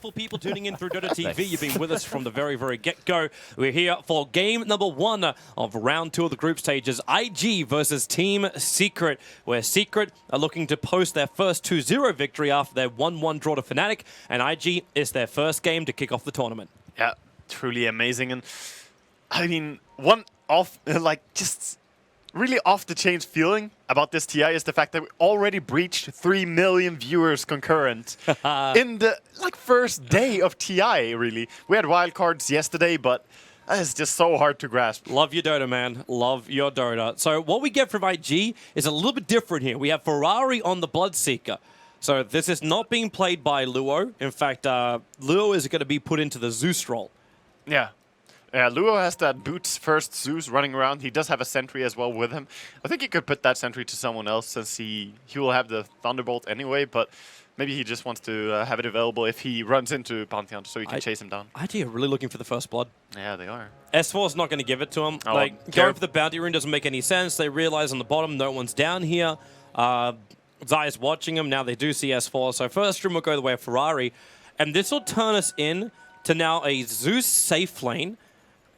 wonderful people tuning in through Dota TV. You've been with us from the very, very get-go. We're here for game number 1 of round 2 of the group stages. IG versus Team Secret, where Secret are looking to post their first 2-0 victory after their 1-1 draw to Fnatic, and IG is their first game to kick off the tournament. Yeah, truly amazing. And I mean, just really off-the-chain feeling about this TI is the fact that we already breached 3 million viewers concurrent in the first day of TI, really. We had wildcards yesterday, but it's just so hard to grasp. Love your Dota, man. Love your Dota. So what we get from IG is a little bit different here. We have Ferrari on the Bloodseeker. So this is not being played by Luo. In fact, Luo is going to be put into the Zeus role. Yeah. Yeah, Luo has that boots first Zeus running around. He does have a sentry as well with him. I think he could put that sentry to someone else since he will have the Thunderbolt anyway, but maybe he just wants to have it available if he runs into Bounty Hunter so he can chase him down. IG are really looking for the first blood. Yeah, they are. S4 is not going to give it to him. Oh, going for the bounty rune doesn't make any sense. They realize on the bottom no one's down here. Zai is watching him. Now they do see S4. So first room will go the way of Ferrari. And this will turn us in to now a Zeus safe lane.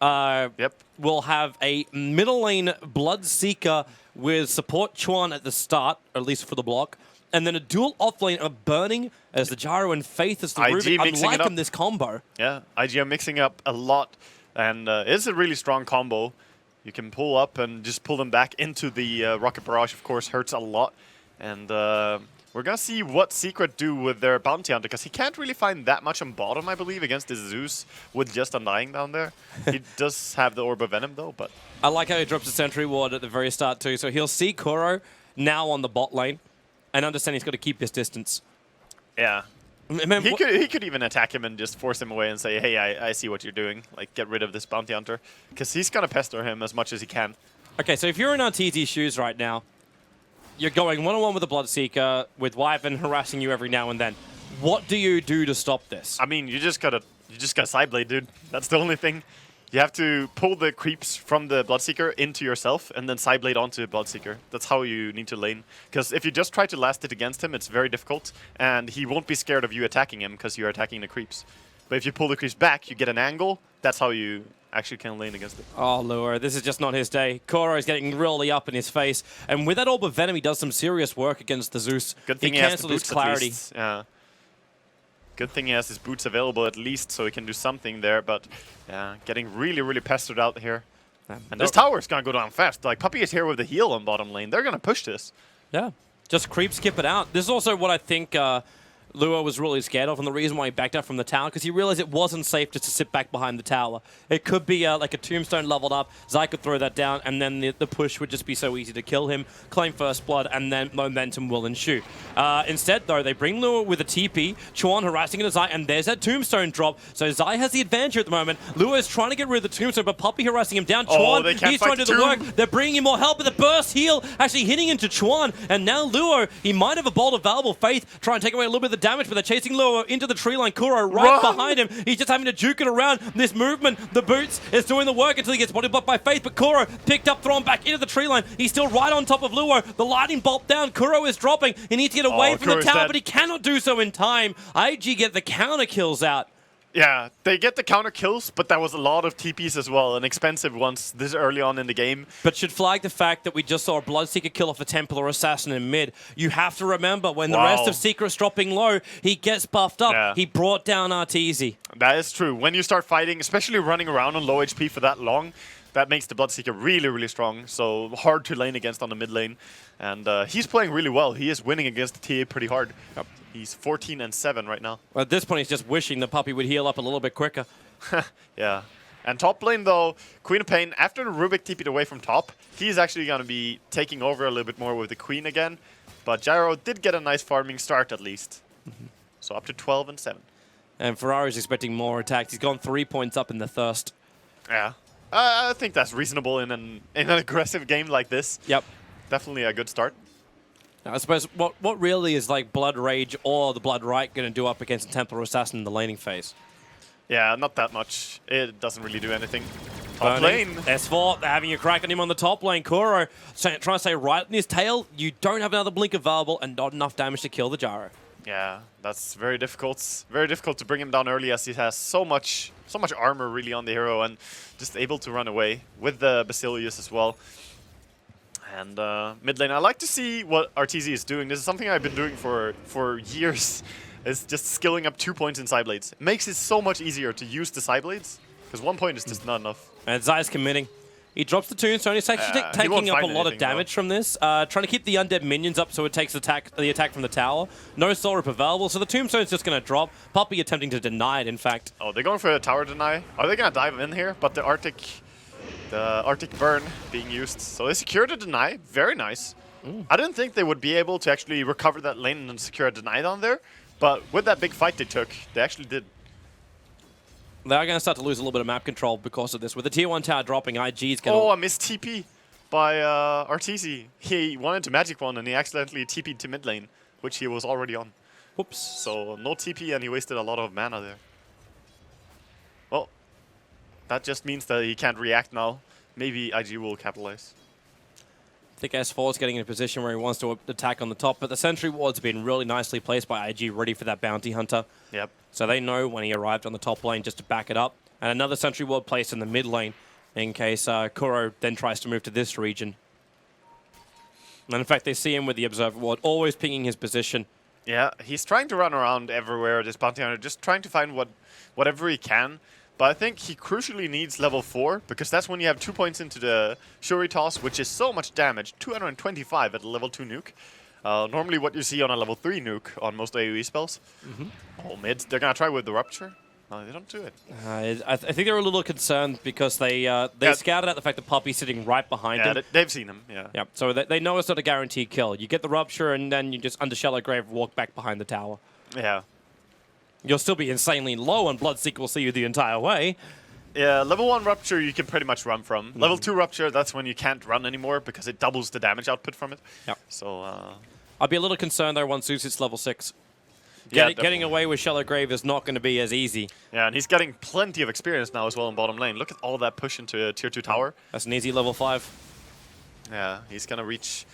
We'll have a middle lane Bloodseeker with support Chuan at the start, or at least for the block. And then a dual offlane of Burning as the Gyro and Faith as the Rubik. I'm liking this combo. Yeah, IG are mixing up a lot. And it's a really strong combo. You can pull up and just pull them back into the Rocket Barrage, of course, hurts a lot. And we're going to see what Secret do with their Bounty Hunter, because he can't really find that much on bottom, I believe, against this Zeus with just Undying down there. He does have the Orb of Venom, though, but... I like how he drops a Sentry Ward at the very start, too. So he'll see Kuro now on the bot lane and understand he's got to keep his distance. Yeah. He could even attack him and just force him away and say, hey, I see what you're doing. Like, get rid of this Bounty Hunter. Because he's going to pester him as much as he can. Okay, so if you're in RTZ's shoes right now, you're going one-on-one with the Bloodseeker, with Wyvern harassing you every now and then. What do you do to stop this? I mean, you just gotta Sideblade, dude. That's the only thing. You have to pull the creeps from the Bloodseeker into yourself and then Sideblade onto Bloodseeker. That's how you need to lane. Because if you just try to last it against him, it's very difficult. And he won't be scared of you attacking him because you're attacking the creeps. But if you pull the creeps back, you get an angle. That's how you actually can lane against it. Oh, Lure, this is just not his day. Koro is getting really up in his face. And with that Orb of Venom, he does some serious work against the Zeus. Good thing he cancels his clarity. Yeah. Good thing he has his boots available at least, so he can do something there. But yeah, getting really, really pestered out here. And this tower is going to go down fast. Like, Puppey is here with the heal on bottom lane. They're going to push this. Yeah, just creep skip it out. This is also what I think Luo was really scared of, and the reason why he backed up from the tower, because he realized it wasn't safe just to sit back behind the tower. It could be like a tombstone leveled up, Zai could throw that down, and then the push would just be so easy to kill him, claim first blood, and then momentum will ensue. Instead, though, they bring Luo with a TP, Chuan harassing into Zai, and there's that tombstone drop, so Zai has the advantage at the moment. Luo is trying to get rid of the tombstone, but Puppey harassing him down. Chuan, he's trying to do the work. They're bringing him more help, but the burst heal actually hitting into Chuan, and now Luo, he might have a bolt of Valuable Faith, try and take away a little bit of the damage, but they're chasing Luo into the tree line. Kuro right behind him. He's just having to juke it around. This movement, the boots, is doing the work until he gets body blocked by Faith. But Kuro picked up, thrown back into the tree line. He's still right on top of Luo. The lightning bolt down. Kuro is dropping. He needs to get away from the tower, but he cannot do so in time. IG get the counter kills out. Yeah, they get the counter kills, but that was a lot of TPs as well, and expensive ones this early on in the game. But should flag the fact that we just saw a Bloodseeker kill off a Templar Assassin in mid. You have to remember, when the rest of Secret's dropping low, he gets buffed up. Yeah. He brought down RTZ. That is true. When you start fighting, especially running around on low HP for that long, that makes the Bloodseeker really, really strong. So hard to lane against on the mid lane. And he's playing really well. He is winning against the TA pretty hard. Yep. He's 14-7 right now. Well, at this point, he's just wishing the Puppey would heal up a little bit quicker. Yeah. And top lane, though, Queen of Pain, after the Rubik TP'd away from top, he's actually going to be taking over a little bit more with the Queen again. But Gyro did get a nice farming start, at least. So up to 12-7. And Ferrari's expecting more attacks. He's gone 3 points up in the thirst. Yeah. I think that's reasonable in an aggressive game like this. Yep. Definitely a good start. Now, I suppose what really is like Blood Rage or the Blood Right going to do up against the Templar Assassin in the laning phase? Yeah, not that much. It doesn't really do anything. Top lane. S4, they're having a crack on him on the top lane. Kuro trying to stay right in his tail. You don't have another blink available and not enough damage to kill the Gyro. Yeah, that's very difficult. Very difficult to bring him down early as he has so much armor really on the hero and just able to run away with the Basilius as well. And mid lane, I like to see what RTZ is doing. This is something I've been doing for years. Is just skilling up 2 points in Psyblades. It makes it so much easier to use the Psyblades because 1 point is just not enough. And Zai's committing. He drops the tombstone. He's actually taking up a lot of damage from this. Trying to keep the undead minions up so it takes the attack from the tower. No soul rip available, so the tombstone's just going to drop. Puppey attempting to deny it, in fact. Oh, they're going for a tower deny. Are they going to dive in here? But the Arctic burn being used. So they secure the deny. Very nice. I didn't think they would be able to actually recover that lane and secure a deny down there. But with that big fight they took, they actually did. They are going to start to lose a little bit of map control because of this. With the tier 1 tower dropping, IG's going to... Oh, I missed TP by RTZ. He wanted to Magic Wand and he accidentally TP'd to mid lane, which he was already on. Whoops. So no TP and he wasted a lot of mana there. Well, that just means that he can't react now. Maybe IG will capitalize. I think S4 is getting in a position where he wants to attack on the top, but the sentry ward's been really nicely placed by IG, ready for that bounty hunter. Yep. So they know when he arrived on the top lane just to back it up. And another sentry ward placed in the mid lane in case Kuro then tries to move to this region. And in fact, they see him with the observer ward, always pinging his position. Yeah, he's trying to run around everywhere, this bounty hunter, just trying to find whatever he can. But I think he crucially needs level 4, because that's when you have 2 points into the Shuri Toss, which is so much damage, 225 at a level 2 nuke. Normally what you see on a level 3 nuke on most AoE spells. Oh, mid, they're going to try with the Rupture. No, they don't do it. I think they're a little concerned because they scouted out the fact that Puppey's sitting right behind him. Yeah, they've seen him, yeah. Yeah, so they know it's not a guaranteed kill. You get the Rupture and then you just, under Shallow Grave, walk back behind the tower. Yeah. You'll still be insanely low, and Bloodseeker will see you the entire way. Yeah, level 1 Rupture you can pretty much run from. Level 2 Rupture, that's when you can't run anymore because it doubles the damage output from it. Yep. So, I'd be a little concerned though once Zeus hits level 6. Yeah, Getting away with Shallow Grave is not going to be as easy. Yeah, and he's getting plenty of experience now as well in bottom lane. Look at all that push into a tier 2 tower. That's an easy level 5. Yeah, he's going to reach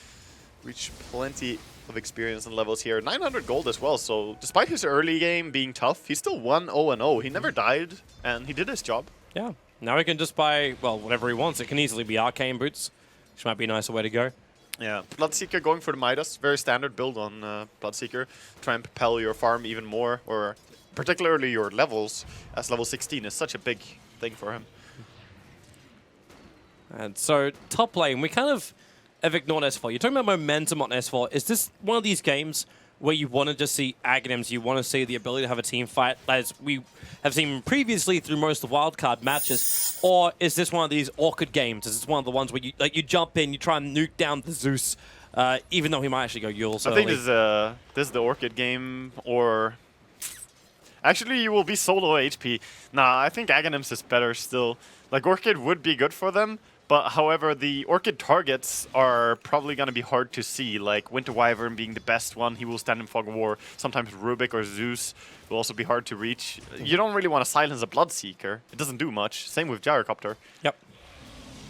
plenty of experience and levels here. 900 gold as well, so despite his early game being tough, he's still 1-0-0. He never died, and he did his job. Yeah. Now he can just buy, well, whatever he wants. It can easily be Arcane Boots, which might be a nicer way to go. Yeah, Bloodseeker going for the Midas. Very standard build on Bloodseeker. Try and propel your farm even more, or particularly your levels, as level 16 is such a big thing for him. And so, top lane, we kind of have ignored S4. You're talking about momentum on S4. Is this one of these games where you want to just see Aghanims, you want to see the ability to have a team fight, as we have seen previously through most of the wildcard matches, or is this one of these awkward games? Is this one of the ones where you jump in, you try and nuke down the Zeus, even though he might actually go Yule's I think this is the Orchid game, or... Actually, you will be solo HP. Nah, I think Aghanims is better still. Like, Orchid would be good for them, but however, the Orchid targets are probably going to be hard to see, like Winter Wyvern being the best one. He will stand in Fog of War. Sometimes Rubik or Zeus will also be hard to reach. You don't really want to silence a Bloodseeker. It doesn't do much. Same with Gyrocopter. Yep.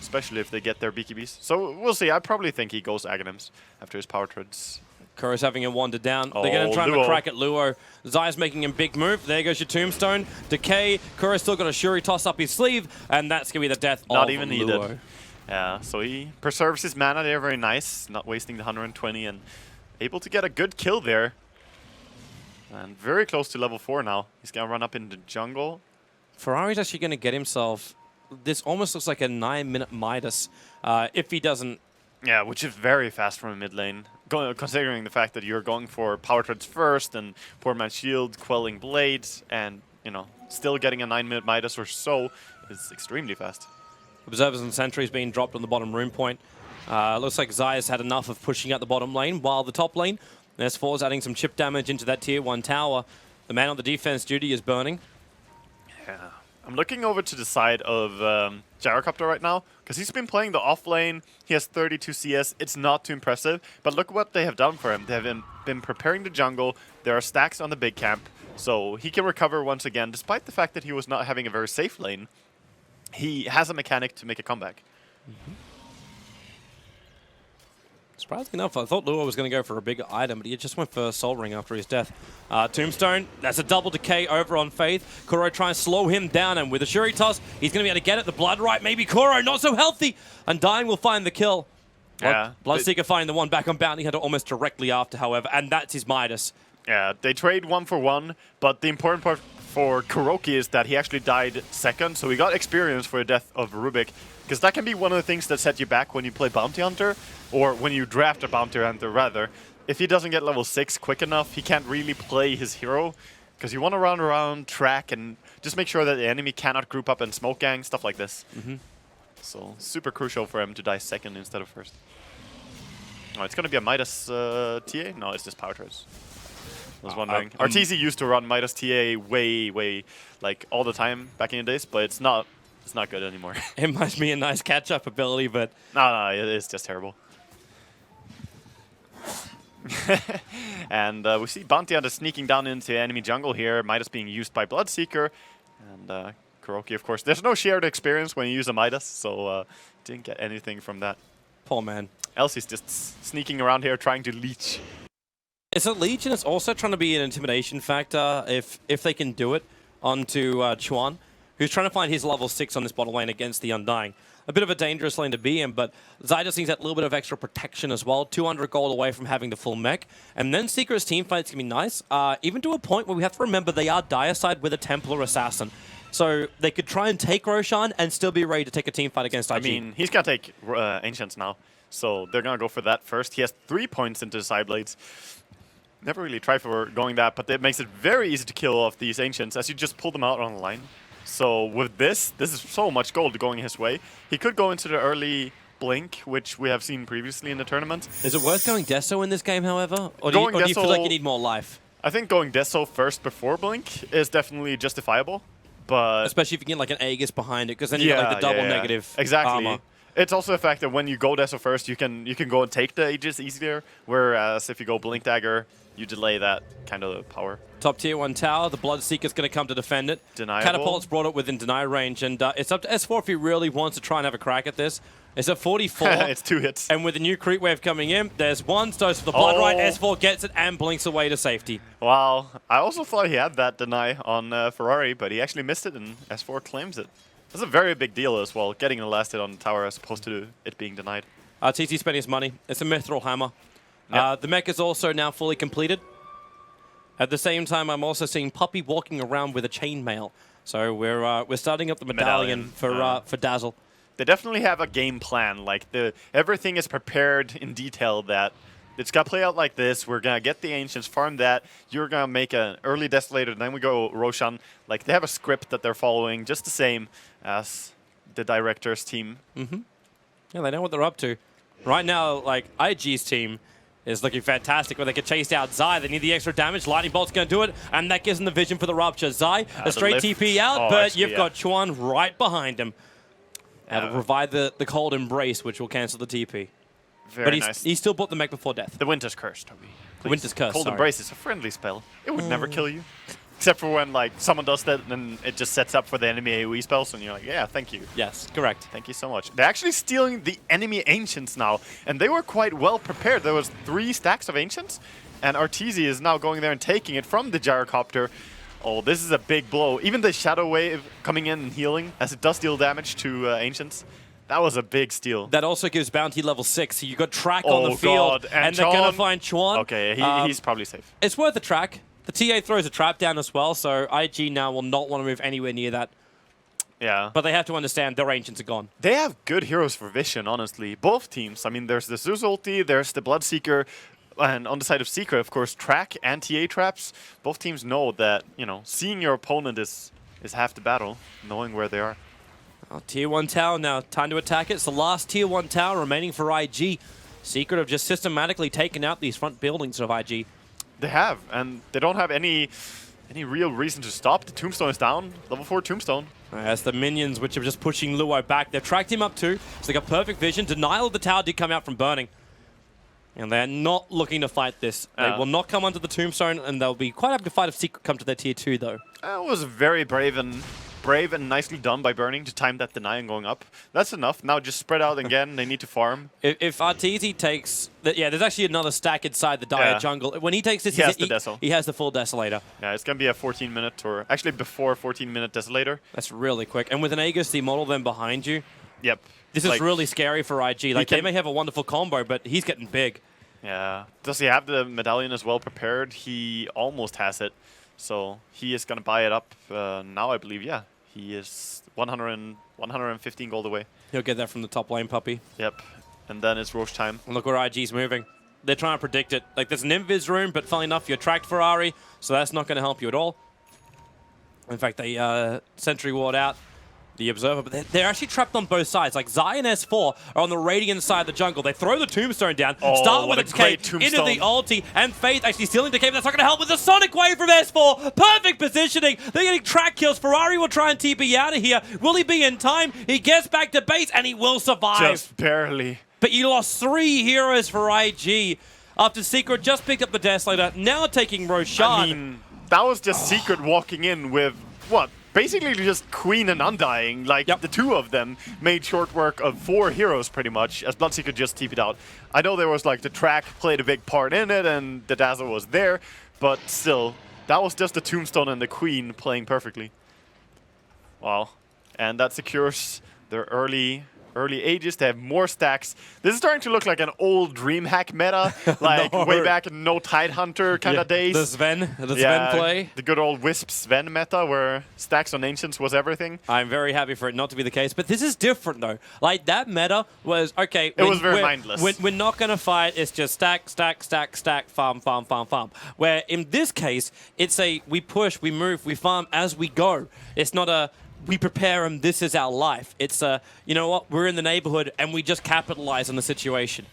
Especially if they get their BKBs. So we'll see. I probably think he goes Aghanims after his power treads. Kuro's having a wander down. They're going to try and crack at Luo. Zai's making a big move. There goes your Tombstone. Decay. Kuro's still got a Shuri toss up his sleeve, and that's going to be the death of Luo. Not even needed. Yeah, so he preserves his mana there, very nice. Not wasting the 120 and able to get a good kill there. And very close to level 4 now. He's going to run up in the jungle. Ferrari's actually going to get himself... This almost looks like a 9-minute Midas if he doesn't... Yeah, which is very fast from a mid lane. Considering the fact that you're going for power treads first and poor man's shield, quelling blades, and, you know, still getting a 9-minute Midas or so is extremely fast. Observers and sentries being dropped on the bottom rune point. Looks like Zaya's had enough of pushing out the bottom lane, while the top lane, S4's adding some chip damage into that tier 1 tower. The man on the defense duty is burning. Yeah. I'm looking over to the side of Gyrocopter right now, because he's been playing the off lane. He has 32 CS. It's not too impressive, but look what they have done for him. They have been preparing the jungle. There are stacks on the big camp, so he can recover once again, despite the fact that he was not having a very safe lane. He has a mechanic to make a comeback. Surprisingly enough, I thought Lua was going to go for a bigger item, but he just went for Soul Ring after his death. Tombstone, that's a double decay over on Faith. Kuro trying to slow him down, and with a Shuri Toss, he's going to be able to get it. The Blood Right, maybe Kuro, not so healthy. Undying will find the kill. Bloodseeker finding the one back on Bounty Hunter almost directly after, however, and that's his Midas. Yeah, they trade 1 for 1, but the important part for Kuroki is that he actually died second, so he got experience for the death of Rubik, because that can be one of the things that set you back when you play Bounty Hunter, or when you draft a Bounty Hunter, rather. If he doesn't get level 6 quick enough, he can't really play his hero, because you want to run around, track, and just make sure that the enemy cannot group up and smoke gang, stuff like this. So, super crucial for him to die second instead of first. Oh, it's going to be a Midas TA? No, it's just Power Trades. I was wondering. RTZ used to run Midas TA way, like, all the time back in the days, but it's not good anymore. It must be a nice catch-up ability, but... No, it's just terrible. And we see Bounty Hunter sneaking down into enemy jungle here, Midas being used by Bloodseeker, and Kuroki, of course. There's no shared experience when you use a Midas, so didn't get anything from that. Poor man. Elsie's just sneaking around here trying to leech. It's a leech, and it's also trying to be an intimidation factor if they can do it onto Chuan, who's trying to find his level 6 on this bottom lane against the Undying. A bit of a dangerous lane to be in, but Zai just needs that little bit of extra protection as well. 200 gold away from having the full mech. And then Secret's team fights can be nice, even to a point where we have to remember they are dire side with a Templar Assassin. So they could try and take Roshan and still be ready to take a team fight against IG. I mean, he's going to take Ancients now, so they're going to go for that first. He has 3 points into Sideblades. Never really tried for going that, but it makes it very easy to kill off these Ancients as you just pull them out on the line. So with this is so much gold going his way. He could go into the early Blink, which we have seen previously in the tournament. Is it worth going Deso in this game, however? Or do you feel like you need more life? I think going Deso first before Blink is definitely justifiable, but... Especially if you get like an Aegis behind it, because then you get like the double negative armor. It's also the fact that when you go Deso first, you can go and take the Aegis easier, whereas if you go Blink Dagger, you delay that kind of power. Top tier 1 tower, the Bloodseeker's going to come to defend it. Deniable. Catapult's brought it within deny range, and it's up to S4 if he really wants to try and have a crack at this. It's at 44. It's 2 hits. And with the new creep wave coming in, there's one dose for the Blood Right. S4 gets it and blinks away to safety. Wow. I also thought he had that deny on Ferrari, but he actually missed it, and S4 claims it. That's a very big deal as well, getting the last hit on the tower as opposed to it being denied. TT spending his money. It's a Mithril Hammer. Yep. The mech is also now fully completed. At the same time, I'm also seeing Puppy walking around with a chainmail. So we're starting up the medallion for Dazzle. They definitely have a game plan. Like everything is prepared in detail. That it's gonna play out like this. We're gonna get the Ancients, farm that. You're gonna make an early Desolator, then we go Roshan. Like they have a script that they're following, just the same as the director's team. Yeah, they know what they're up to. Right now, like IG's team is looking fantastic, where they could chase out Zai. They need the extra damage. Lightning Bolt's going to do it, and that gives them the vision for the Rupture. Zai, a straight TP out, but you've got Chuan right behind him. That'll provide the cold embrace, which will cancel the TP. Very nice. He still bought the mech before death. The Winter's Curse, Toby. The Winter's Curse, Cold Embrace is a friendly spell. It would never kill you. Except for when like someone does that, and then it just sets up for the enemy AoE spells, and you're like, yeah, thank you. Yes, correct. Thank you so much. They're actually stealing the enemy Ancients now, and they were quite well prepared. There was 3 stacks of Ancients, and Arteezy is now going there and taking it from the Gyrocopter. Oh, this is a big blow. Even the Shadow Wave coming in and healing, as it does deal damage to Ancients. That was a big steal. That also gives Bounty level 6, so you got track on the field, and they're going to find Chuan. Okay, he's probably safe. It's worth a track. The TA throws a trap down as well, so IG now will not want to move anywhere near that. Yeah. But they have to understand their Ancients are gone. They have good heroes for vision, honestly. Both teams. I mean, there's the Zeus ulti, there's the Bloodseeker, and on the side of Secret, of course, track and TA traps. Both teams know that, you know, seeing your opponent is half the battle, knowing where they are. Oh, tier 1 tower now. Time to attack it. It's the last tier 1 tower remaining for IG. Secret have just systematically taken out these front buildings of IG. They have, and they don't have any real reason to stop. The Tombstone is down. Level 4 Tombstone. That's the minions, which are just pushing Luo back. They've tracked him up too, so they got perfect vision. Denial of the tower did come out from burning. And they're not looking to fight this. They will not come onto the Tombstone, and they'll be quite happy to fight if Secret come to their tier 2, though. It was very brave and brave and nicely done by Burning to time that deny and going up. That's enough. Now just spread out again. They need to farm. If Arteezy takes... Yeah, there's actually another stack inside the Dire jungle. When he takes this, he has the full Desolator. Yeah, it's going to be a 14-minute or actually before 14-minute Desolator. That's really quick. And with an Aegis, the model then behind you. Yep. This is really scary for IG. Like, they may have a wonderful combo, but he's getting big. Yeah. Does he have the medallion as well prepared? He almost has it. So he is going to buy it up now, I believe. Yeah, he is 115 gold away. He'll get that from the top lane, puppy. Yep. And then it's Roche time. And look where IG's moving. They're trying to predict it. Like, there's an invis room, but funnily enough, you're tracked Ferrari, so that's not going to help you at all. In fact, they sentry ward out the Observer, but they're actually trapped on both sides. Like, Zai and S4 are on the Radiant side of the jungle. They throw the Tombstone down, start with a decay into the ulti, and Faith actually stealing decay, but that's not going to help with the Sonic Wave from S4. Perfect positioning. They're getting track kills. Ferrari will try and TP out of here. Will he be in time? He gets back to base, and he will survive. Just barely. But you lost 3 heroes for IG after Secret just picked up the Desolator, now taking Roshan. I mean, that was just Secret walking in with, what? Basically just Queen and Undying, like the two of them made short work of 4 heroes pretty much, as Bloodseeker just TP'd out. I know there was like the track played a big part in it and the Dazzle was there, but still, that was just the Tombstone and the Queen playing perfectly. Wow. And that secures their early Aegis. They have more stacks. This is starting to look like an old DreamHack meta, like way back in No Tidehunter kind of days. The Sven play. The good old Wisp Sven meta where stacks on Ancients was everything. I'm very happy for it not to be the case, but this is different though. Like, that meta was, okay, it was very mindless. We're not going to fight, it's just stack, stack, stack, stack, farm, farm, farm, farm. Where in this case, it's a we push, we move, we farm as we go. It's not a we prepare them, this is our life. It's you know what, we're in the neighborhood and we just capitalize on the situation.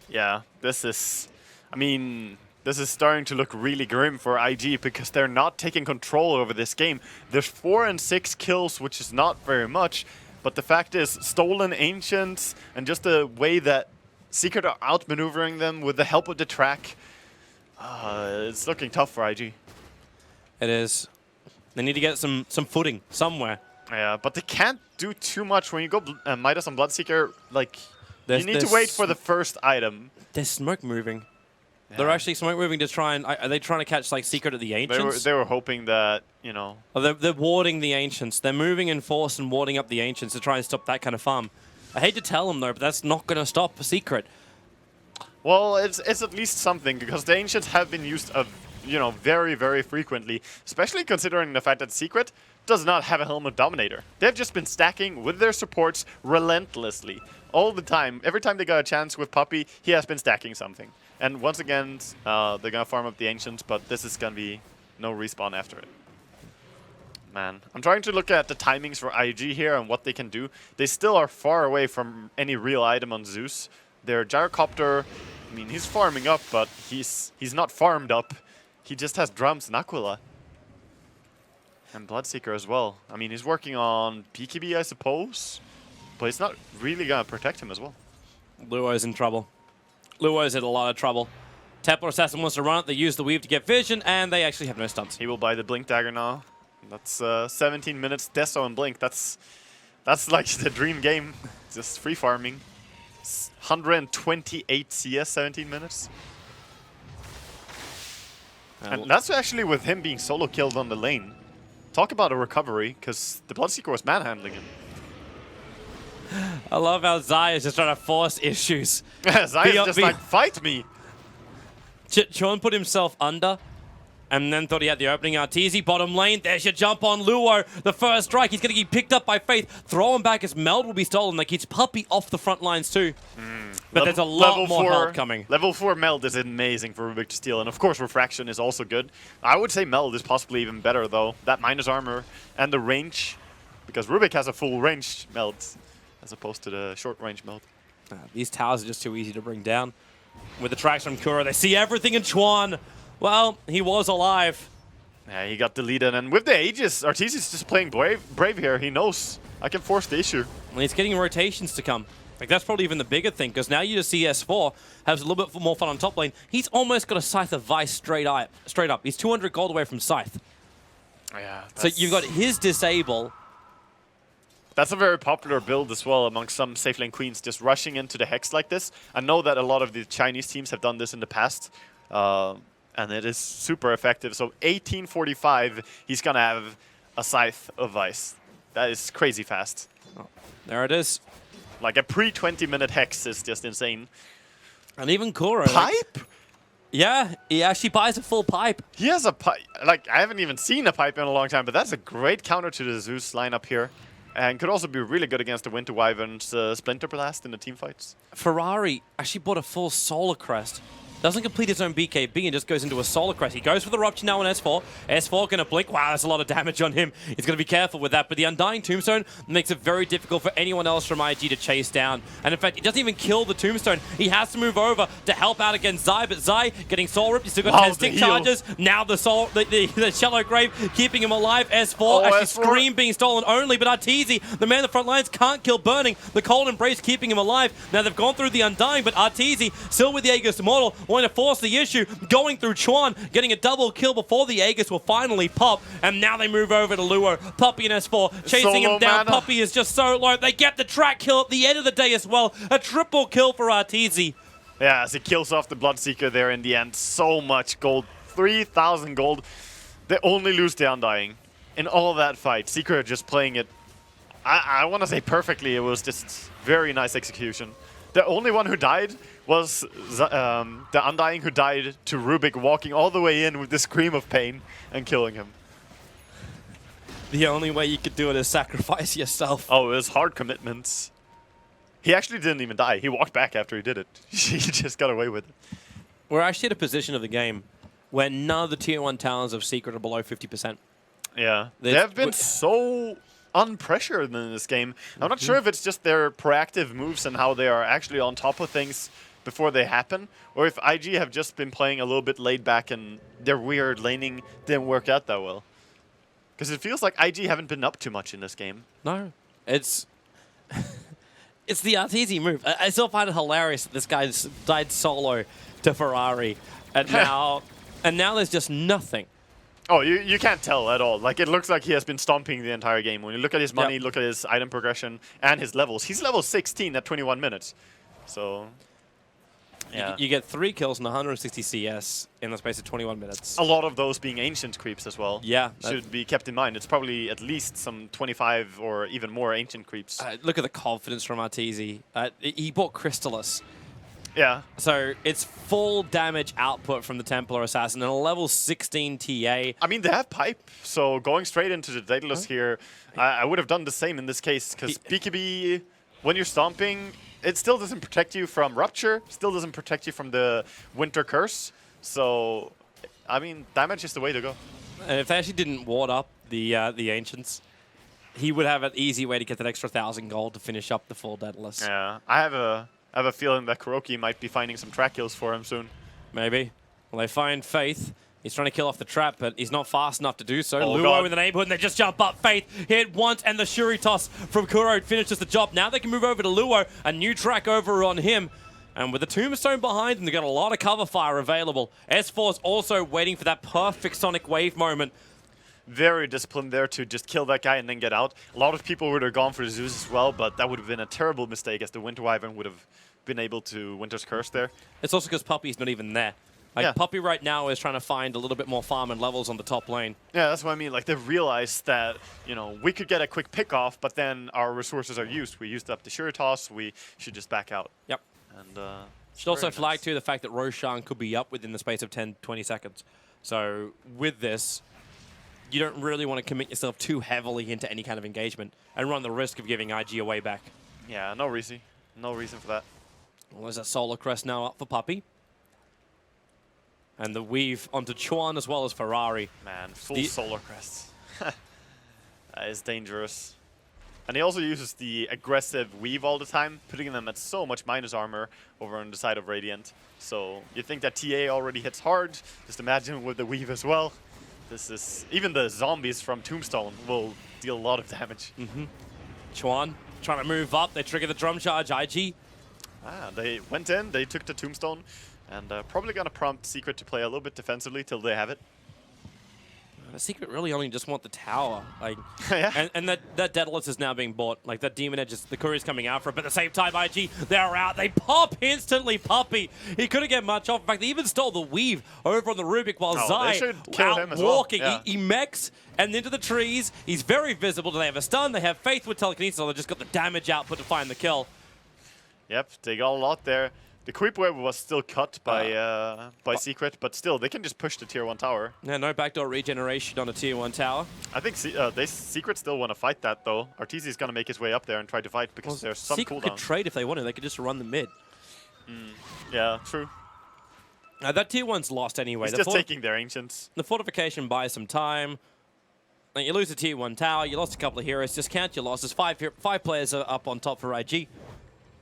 Yeah, this is, I mean, this is starting to look really grim for IG because they're not taking control over this game. There's 4 and 6 kills, which is not very much, but the fact is, stolen Ancients and just the way that Secret are outmaneuvering them with the help of the track, it's looking tough for IG. It is. They need to get some footing somewhere. Yeah, but they can't do too much when you go Midas on Bloodseeker. Like, you need to wait for the first item. There's smoke moving. Yeah. They're actually smoke moving to try and... Are they trying to catch, like, Secret of the Ancients? They were hoping that, you know... Oh, they're warding the Ancients. They're moving in force and warding up the Ancients to try and stop that kind of farm. I hate to tell them, though, but that's not going to stop Secret. Well, it's at least something, because the Ancients have been used you know, very, very frequently, especially considering the fact that Secret does not have a Helmet Dominator. They've just been stacking with their supports relentlessly, all the time. Every time they got a chance with Puppy, he has been stacking something. And once again, they're going to farm up the Ancients, but this is going to be no respawn after it. Man, I'm trying to look at the timings for IG here and what they can do. They still are far away from any real item on Zeus. Their Gyrocopter, I mean, he's farming up, but he's not farmed up. He just has drums and Aquila. And Bloodseeker as well. I mean, he's working on PKB, I suppose. But it's not really going to protect him as well. Luo's in trouble. Luo's in a lot of trouble. Templar Assassin wants to run it. They use the Weave to get vision, and they actually have no stunts. He will buy the Blink Dagger now. That's 17 minutes. Deso and Blink. That's like the dream game. Just free farming. 128 CS, 17 minutes. And that's actually with him being solo killed on the lane. Talk about a recovery, because the Bloodseeker was manhandling him. I love how Zai is just trying to force issues. Zai is just like, fight me. Chon put himself under and then thought he had the opening. Arteezy, bottom lane. There's your jump on Luo. The first strike. He's going to get picked up by Faith. Throw him back as Meld will be stolen. Like, it's Puppy off the front lines too. But there's a lot more help coming. Level 4 Meld is amazing for Rubik to steal. And of course, Refraction is also good. I would say Meld is possibly even better though. That minus armor and the range. Because Rubik has a full range Meld as opposed to the short range Meld. These towers are just too easy to bring down. With the tracks from Kura, they see everything in Chuan. Well, he was alive. Yeah, he got deleted. And with the Aegis, Arteezy's just playing brave here. He knows I can force the issue. And he's getting rotations to come. Like, that's probably even the bigger thing, because now you just see S4 has a little bit more fun on top lane. He's almost got a Scythe of Vice straight up. He's 200 gold away from Scythe. Yeah. So you've got his disable That's a very popular build as well among some safe lane queens, just rushing into the Hex like this. I know that a lot of the Chinese teams have done this in the past, and it is super effective. So 1845, he's going to have a Scythe of Ice. That is crazy fast. Oh, there it is. Like a pre-20-minute Hex is just insane. And even Kuro. Pipe? Yeah, he actually buys a full pipe. He has a pipe. Like, I haven't even seen a pipe in a long time, but that's a great counter to the Zeus lineup here. And could also be really good against the Winter Wyvern's Splinter Blast in the team fights. Ferrari actually bought a full Solar Crest. Doesn't complete his own BKB and just goes into a Solar Crest. He goes for the Rupture now on S4. S4 going to blink. Wow, that's a lot of damage on him. He's going to be careful with that. But the Undying Tombstone makes it very difficult for anyone else from IG to chase down. And in fact, he doesn't even kill the Tombstone. He has to move over to help out against Zai. But Zai getting Soul Ripped. He's still got 10 stick charges. Now the Shallow Grave keeping him alive. S4 actually S4. Scream being stolen only. But Arteezy, the man in the front lines, can't kill Burning. The Cold Embrace keeping him alive. Now they've gone through the Undying, but Arteezy still with the Aegis Immortal, wanting to force the issue, going through Chuan, getting a double kill before the Aegis will finally pop, and now they move over to Luo. Puppey and S4 chasing him down. Mana. Puppey is just so low. They get the track kill at the end of the day as well. A triple kill for Arteezy. Yeah, as he kills off the Bloodseeker there in the end. So much gold. 3,000 gold. They only lose the Undying. In all that fight, Secret just playing it, I want to say perfectly. It was just very nice execution. The only one who died was the Undying, who died to Rubik walking all the way in with the scream of pain and killing him. The only way you could do it is sacrifice yourself. Oh, it was hard commitments. He actually didn't even die. He walked back after he did it. He just got away with it. We're actually at a position of the game where none of the Tier 1 talents of Secret are below 50%. Yeah. They have been so unpressured in this game. I'm not sure if it's just their proactive moves and how they are actually on top of things before they happen, or if IG have just been playing a little bit laid back and their weird laning didn't work out that well. Because it feels like IG haven't been up too much in this game. No, it's it's the Arteezy move. I still find it hilarious that this guy died solo to Ferrari, and now there's just nothing. Oh, you can't tell at all. Like, it looks like he has been stomping the entire game. When you look at his money, look at his item progression, and his levels. He's level 16 at 21 minutes. So, yeah. You get 3 kills and 160 CS in the space of 21 minutes. A lot of those being ancient creeps as well. Yeah. Should be kept in mind. It's probably at least some 25 or even more ancient creeps. Look at the confidence from Arteezy. He bought Crystallis. Yeah. So it's full damage output from the Templar Assassin and a level 16 TA. I mean, they have pipe, so going straight into the Daedalus here, I would have done the same in this case, because BKB, when you're stomping, it still doesn't protect you from Rupture, still doesn't protect you from the Winter Curse. So, I mean, damage is the way to go. And if they actually didn't ward up the Ancients, he would have an easy way to get that extra 1,000 gold to finish up the full Daedalus. Yeah, I have a feeling that Kuroki might be finding some track kills for him soon. Maybe. Well, they find Faith. He's trying to kill off the trap, but he's not fast enough to do so. Oh, Luo God. in the neighborhood, and they just jump up. Faith hit once, and the Shuri toss from Kuro finishes the job. Now they can move over to Luo. A new track over on him. And with the Tombstone behind them, they've got a lot of cover fire available. S4's also waiting for that perfect Sonic Wave moment. Very disciplined there to just kill that guy and then get out. A lot of people would have gone for Zeus as well, but that would have been a terrible mistake, as the Winter Wyvern would have been able to Winter's Curse there. It's also because Puppey's not even there. Like, Yeah. Puppey right now is trying to find a little bit more farm and levels on the top lane. Yeah, that's what I mean. Like, they've realized that, you know, we could get a quick pick off, but then our resources are used. We used up the Shuri toss, we should just back out. Yep. And Should also very flag, nice. too, the fact that Roshan could be up within the space of 10, 20 seconds. So, with this, you don't really want to commit yourself too heavily into any kind of engagement and run the risk of giving IG away back. Yeah, no reason. No reason for that. Well, there's a Solar Crest now up for Puppey. And the weave onto Chuan as well as Ferrari. Man, full Solar Crests. That is dangerous. And he also uses the aggressive weave all the time, putting them at so much minus armor over on the side of Radiant. So you think that TA already hits hard, just imagine with the weave as well. This is, even the zombies from Tombstone will deal a lot of damage. Chuan trying to move up, they trigger the drum charge, IG. They went in, they took the Tombstone, and probably gonna prompt Secret to play a little bit defensively till they have it. The Secret really only just want the tower. Like, Yeah. and that Daedalus is now being bought. Like, that Demon Edge, the courier's coming out for it. But at the same time, IG, they're out. They pop instantly, Puppey. He couldn't get much off. In fact, they even stole the weave over on the Rubik while They Zai should kill out him as well. walking. Yeah. He mechs and into the trees. He's very visible. Do they have a stun? They have faith with telekinesis. They just got the damage output to find the kill. Yep, they got a lot there. The creep wave was still cut by Secret, but still, they can just push the tier 1 tower. Yeah, no backdoor regeneration on a tier 1 tower. I think Secret still want to fight that, though. Arteezy is going to make his way up there and try to fight because there's some Secret cooldown. could trade if they wanted. They could just run the mid. Yeah, true. That tier 1's lost anyway. He's just taking their Ancients. The fortification buys some time. Like, you lose a tier 1 tower, you lost a couple of heroes. Just count your losses. Five players are up on top for IG.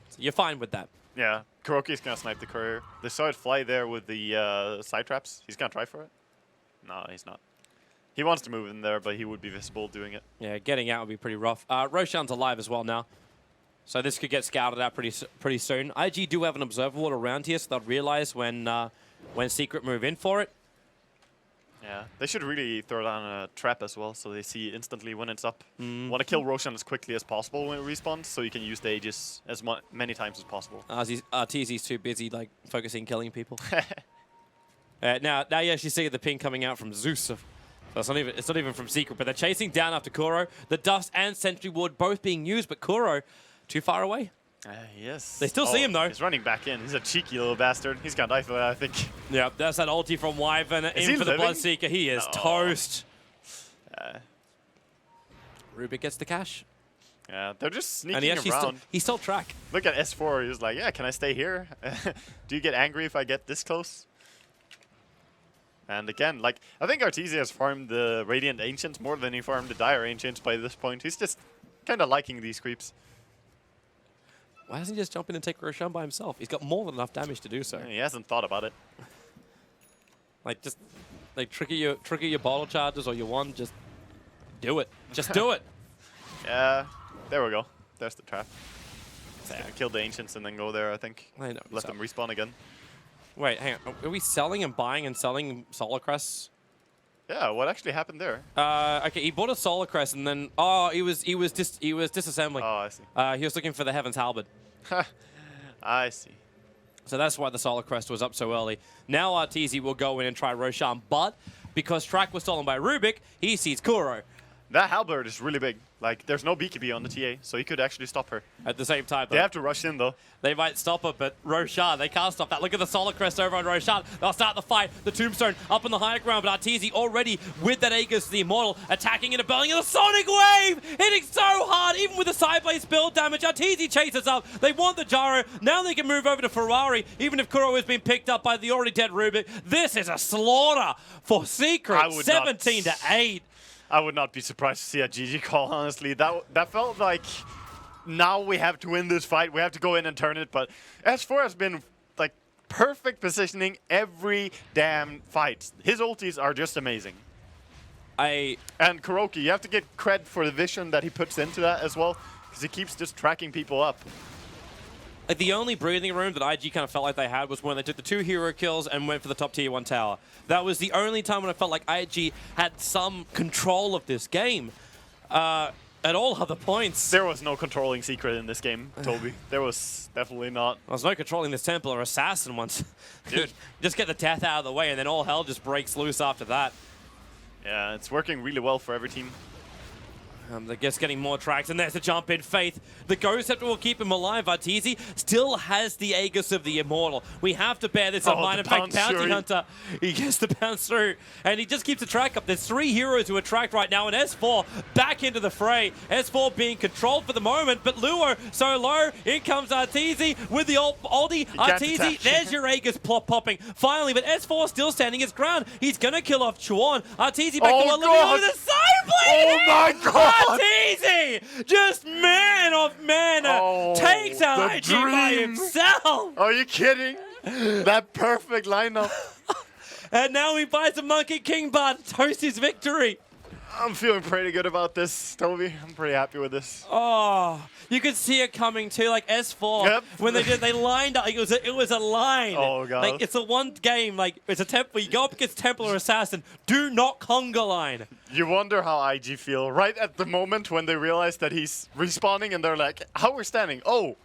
So you're fine with that. Yeah, Kuroki's going to snipe the courier. They saw it fly there with the side traps. He's going to try for it? No, he's not. He wants to move in there, but he would be visible doing it. Yeah, getting out would be pretty rough. Roshan's alive as well now. So this could get scouted out pretty soon. IG do have an observer ward around here, so they'll realize when Secret move in for it. Yeah, they should really throw down a trap as well, so they see instantly when it's up. Want to kill Roshan as quickly as possible when it respawns, so you can use the Aegis as many times as possible. TZ's too busy like focusing killing people. Now you actually see the ping coming out from Zeus. So it's not even from Secret, but they're chasing down after Kuro. The Dust and Sentry Ward both being used, but Kuro too far away. Yes. They still see him, though. He's running back in. He's a cheeky little bastard. He's going to die for that, I think. Yeah, that's that ulti from Wyvern in for the Bloodseeker. He is toast. Rubik gets the cash. Yeah, they're just sneaking and around. He stole track. Look at S4. He's like, yeah, can I stay here? Do you get angry if I get this close? And again, like, I think Arteezy has farmed the Radiant Ancients more than he farmed the Dire Ancients by this point. He's just kind of liking these creeps. Why doesn't he just jump in and take Roshan by himself? He's got more than enough damage to do so. He hasn't thought about it. Like, just like trigger your bottle charges or your one. Just do it. Just do it. Yeah, there we go. There's the trap. Kill the Ancients and then go there, I think. I know. Let them respawn again. Wait, hang on. Are we selling and buying and selling Solar Crests? Yeah, what actually happened there? Okay, he bought a Solar Crest and then he was disassembling. Oh, I see. He was looking for the Heaven's Halberd. I see. So that's why the Solar Crest was up so early. Now Arteezy will go in and try Roshan, but because track was stolen by Rubik, he sees Kuro. That halberd is really big. Like, there's no BKB on the TA, so he could actually stop her. At the same time, though. They have to rush in, though. They might stop her, but Roshan, they can't stop that. Look at the Solar Crest over on Roshan. They'll start the fight. The Tombstone up on the higher ground, but Arteezy already with that Aegis, the Immortal, attacking into Belling, and the Sonic Wave hitting so hard, even with the Sideblaze build damage. Arteezy chases up. They want the Gyro. Now they can move over to Ferrari, even if Kuro has been picked up by the already dead Rubik. This is a slaughter for Secret, 17-8. I would not be surprised to see a GG call, honestly. That felt like now we have to win this fight. We have to go in and turn it. But S4 has been like perfect positioning every damn fight. His ultis are just amazing. And Kuroki, you have to get cred for the vision that he puts into that as well, because he keeps just tracking people up. Like, the only breathing room that IG kind of felt like they had was when they took the 2 hero kills and went for the top tier 1 tower. That was the only time when I felt like IG had some control of this game. At all other points. There was no controlling Secret in this game, Toby. There was definitely not. There was no controlling this Temple or Assassin once. Dude, just get the death out of the way and then all hell just breaks loose after that. Yeah, it's working really well for every team. They're just getting more tracks, and there's the jump in Faith. The Ghost Scepter will keep him alive. Arteezy still has the Aegis of the Immortal. We have to bear this in mind. In fact, Bounty Hunter, he gets the bounce through, and he just keeps the track up. There's 3 heroes who are tracked right now, and S4 back into the fray. S4 being controlled for the moment, but Luo so low. In comes Arteezy with the ulti. Arteezy, there's your Aegis popping. Finally, but S4 still standing his ground. He's going to kill off Chuan. Arteezy back to one with a side blade. Oh my god! Arteezy, just man of man, takes out IG by himself. Are you kidding? That perfect lineup. And now he buys a Monkey King Bard to toast his victory. I'm feeling pretty good about this, Toby. I'm pretty happy with this. Oh, you could see it coming too. Like S4, Yep. when they lined up. Like it was a line. Oh, God. Like it's a one game. Like it's a Templar. You go up against Templar or Assassin. Do not conga line. You wonder how IG feel right at the moment when they realize that he's respawning and they're like, how we're standing? Oh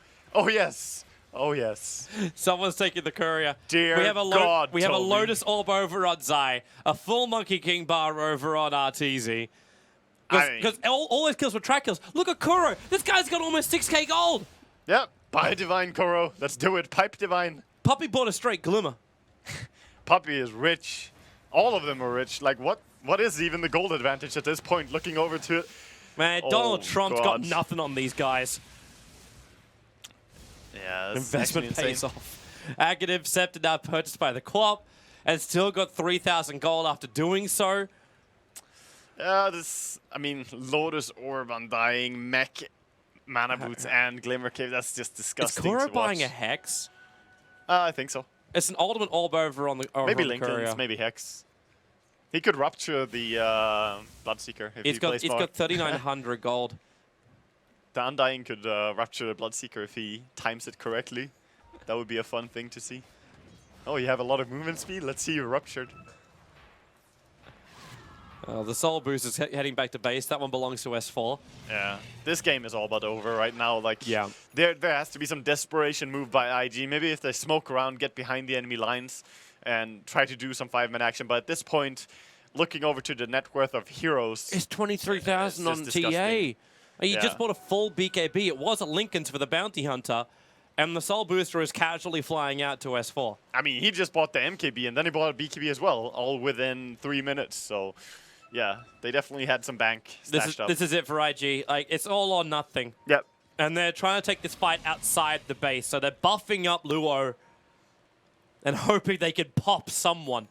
yes. Oh yes. Someone's taking the courier. Dear we have a God, we have a Toby. Lotus Orb over on Zai, a full Monkey King bar over on RTZ. I Because all his kills were track kills. Look at Kuro. This guy's got almost 6k gold. Yep. Buy Divine Koro. Let's do it. Pipe Divine. Puppy bought a straight Glimmer. Puppy is rich. All of them are rich. Like what is even the gold advantage at this point? Looking over to it. Man, Oh, Donald Trump's got God. nothing on these guys. Yeah, that's Investment actually pays insane. off. Agative Scepter now purchased by the co-op and still got 3,000 gold after doing so. Yeah, I mean, Lotus Orb, Undying, Mech, Mana Boots, and Glimmer Cave. That's just Is disgusting Kuro to buying a watch. Hex? I think so. It's an Ultimate Orb over on the Maybe on the Linken's, courier. maybe Hex. He could rupture the Bloodseeker if He's he got plays he's smart. got 3,900 gold. The Undying could rupture the Bloodseeker if he times it correctly. That would be a fun thing to see. Oh, you have a lot of movement speed? Let's see you ruptured. The Soul Boost is heading back to base. That one belongs to S4. Yeah, this game is all but over right now. Like, Yeah. there has to be some desperation move by IG. Maybe if they smoke around, get behind the enemy lines, and try to do some 5-man action. But at this point, looking over to the net worth of heroes, It's 23,000 on It's just TA. disgusting. You Yeah. just bought a full BKB. It was at Lincoln's for the Bounty Hunter, and the Soul Booster is casually flying out to S4. I mean, he just bought the MKB and then he bought a BKB as well, all within 3 minutes. So, yeah, they definitely had some bank stashed up. This is it for IG. Like, it's all or nothing. Yep. And they're trying to take this fight outside the base. So they're buffing up Luo and hoping they can pop someone.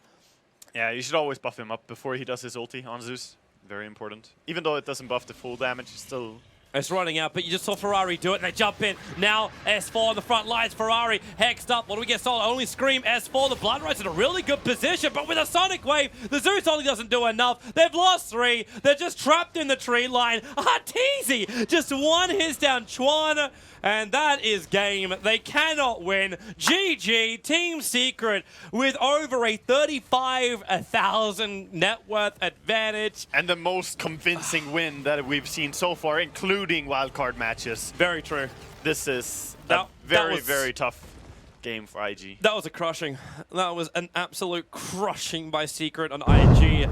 Yeah, you should always buff him up before he does his ulti on Zeus. Very important. Even though it doesn't buff the full damage, it's still... It's running out, but you just saw Ferrari do it, and they jump in. Now, S4 on the front lines. Ferrari hexed up. What do we get? Solo only Scream. S4, the Blood Ride's in a really good position, but with a Sonic Wave, the Zeus only doesn't do enough. They've lost 3. They're just trapped in the tree line. Arteezy just one his down Chuan, and that is game. They cannot win. GG, Team Secret, with over a 35,000 net worth advantage. And the most convincing win that we've seen so far, including wildcard matches. Very true. This is That a very, was- very tough game for IG. That was a crushing. That was an absolute crushing by Secret on IG.